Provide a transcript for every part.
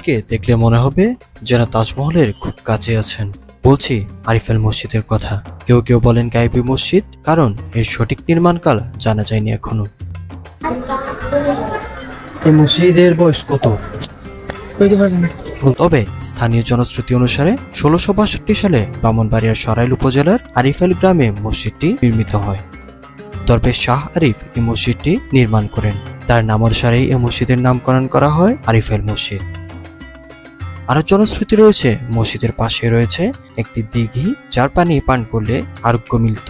মসজিদটিকে দেখলে মনে হবে যেন তাজমহলের খুব কাছে আছেন। বলছি আরিফেল মসজিদের কথা। কেউ কেউ বলেন গায়েবী মসজিদ, কারণ এর সঠিক নির্মাণকাল জানা যায়নি এখনো। এই মসজিদের বয়স কত? তবে স্থানীয় জনশ্রুতি অনুসারে 1662 সালে ব্রাহ্মণবাড়িয়ার সরাইল উপজেলার আরিফেল গ্রামে মসজিদটি নির্মিত হয়। দরবেশ শাহ আরিফ এই মসজিদটি নির্মাণ করেন। তার নামানুসারেই এই মসজিদের নামকরণ করা হয় আরিফেল মসজিদ। আরো জনশ্রুতি রয়েছে মসজিদের পাশে রয়েছে একটি দিঘি, যার পানি পান করলে আরোগ্য মিলত।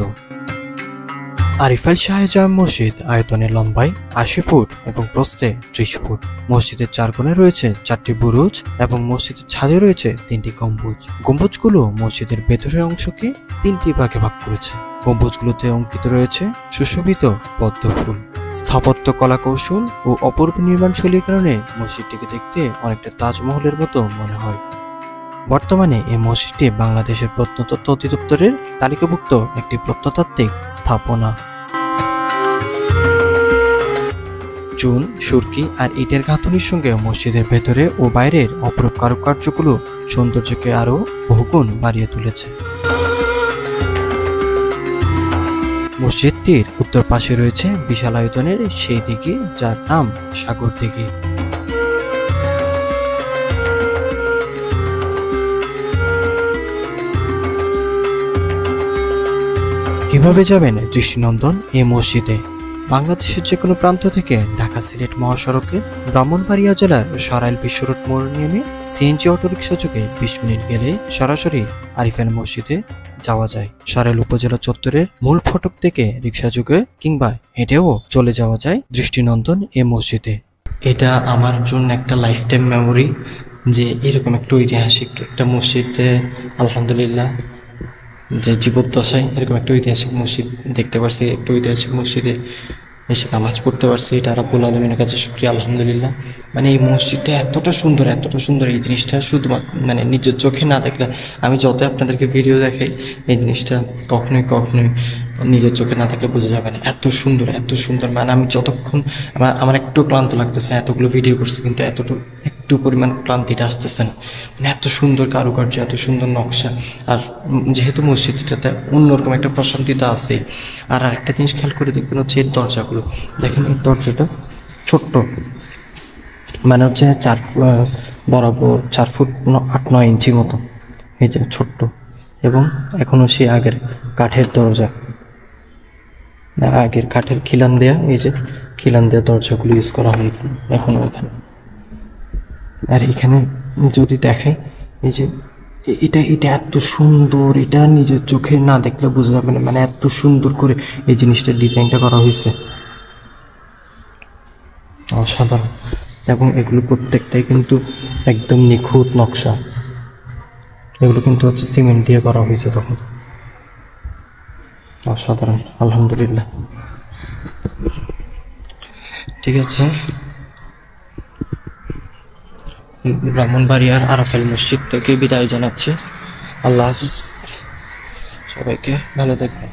আরিফেল শাহ জামে মসজিদ আয়তনে লম্বায় 80 ফুট এবং প্রস্থে 30 ফুট। মসজিদের 4 কোণে রয়েছে 4টি বুরুজ এবং মসজিদের ছাদে রয়েছে 3টি গম্বুজ। গম্বুজগুলো মসজিদের ভেতরের অংশকে 3টি ভাগে ভাগ করেছে। গম্বুজগুলোতে অঙ্কিত রয়েছে সুশোভিত পদ্ম ফুল। স্থাপত্য কলা কৌশল ও অপূর্ব নির্মাণশৈলীর কারণে মসজিদটিকে দেখতে অনেকটা তাজমহলের মতো মনে হয়। বর্তমানে এই মসজিদটি বাংলাদেশের প্রত্নতত্ত্ব অধিদপ্তরের তালিকাভুক্ত একটি প্রত্নতাত্ত্বিক স্থাপনা। চুন, সুরকি আর ইটের গাঁথনির সঙ্গে মসজিদের ভেতরে ও বাইরের অপরূপ কারুকার্যগুলো সৌন্দর্যকে আরও বহুগুণ বাড়িয়ে তুলেছে। মসজিদটির উত্তর পাশে রয়েছে বিশাল আয়তনের সেই দিঘি, যার নাম সাগর দিঘি। কিভাবে যাবেন দৃষ্টিনন্দন এই মসজিদে? বাংলাদেশের যে কোনো প্রান্ত থেকে ঢাকা সিলেট মহাসড়কে ব্রাহ্মণবাড়িয়া জেলার সরাইল বিশ্ব রোড মোড় নেমে সিএনজি অটোরিকশা যোগে 20 মিনিট গেলে সরাসরি আরিফেল মসজিদে যাওয়া যায়। সরাইল উপজেলা চত্বরের মূল ফটক থেকে রিক্সা যোগে কিংবা হেঁটেও চলে যাওয়া যায় দৃষ্টিনন্দন এই মসজিদে। এটা আমার জন্য একটা লাইফ টাইম মেমোরি, যে এরকম একটা ঐতিহাসিক একটা মসজিদে আলহামদুলিল্লাহ যে জীবদ্দশায় এরকম একটা ঐতিহাসিক মসজিদ দেখতে পারছি, একটা ঐতিহাসিক মসজিদে এসে নামাজ পড়তে পারছি। এটা রাব্বুল আলামিনের কাছে শুকরিয়া আলহামদুলিল্লাহ। মানে এই মসজিদটা এতটা সুন্দর, এই জিনিসটা শুধু মানে নিজের চোখে না দেখলে, আমি যত আপনাদেরকে ভিডিও দেখাই, এই জিনিসটা কখনোই নিজের চোখে না থাকলে বোঝা যাবে না। এত সুন্দর, মানে আমি যতক্ষণ আমার একটু ক্লান্ত লাগতেছে না, এতগুলো ভিডিও করছি কিন্তু একটু পরিমাণ ক্লান্তিটা আসতেছে না। মানে এত সুন্দর কারুকার্য, এত সুন্দর নকশা। আর যেহেতু মসজিদটাতে অন্যরকম একটা প্রশান্তিতা আছে। আর একটা জিনিস খেয়াল করে দেখবেন হচ্ছে এর দরজাগুলো। দেখেন এই দরজাটা ছোট্ট, মানে হচ্ছে বরাবর 4 ফুট 8-9 ইঞ্চি মতো, এই যে ছোট্ট। এবং এখনো সে আগের কাঠের দরজা, আগের কাঠের খিলান দেয়া, এই যে খিলান দেয়া দরজাগুলো ইউজ করা হয় এখনো এখানে। আর এখানে যদি দেখাই, এই যে এটা এত সুন্দর, এটা নিজের চোখে না দেখলে বোঝা যাবে না। মানে এত সুন্দর করে এই জিনিসটার ডিজাইনটা করা হয়েছে, অসাধারণ। এবং এগুলো প্রত্যেকটাই কিন্তু একদম নিখুঁত নকশা। এগুলো কিন্তু হচ্ছে সিমেন্ট দিয়ে করা হয়েছে তখন। অসাধারণ আলহামদুলিল্লাহ। ঠিক আছে, ব্রাহ্মণবাড়িয়ার আরাফেল মসজিদ থেকে বিদায় জানাচ্ছি। আল্লাহ হাফিজ, সবাইকে ভালো থাকবেন।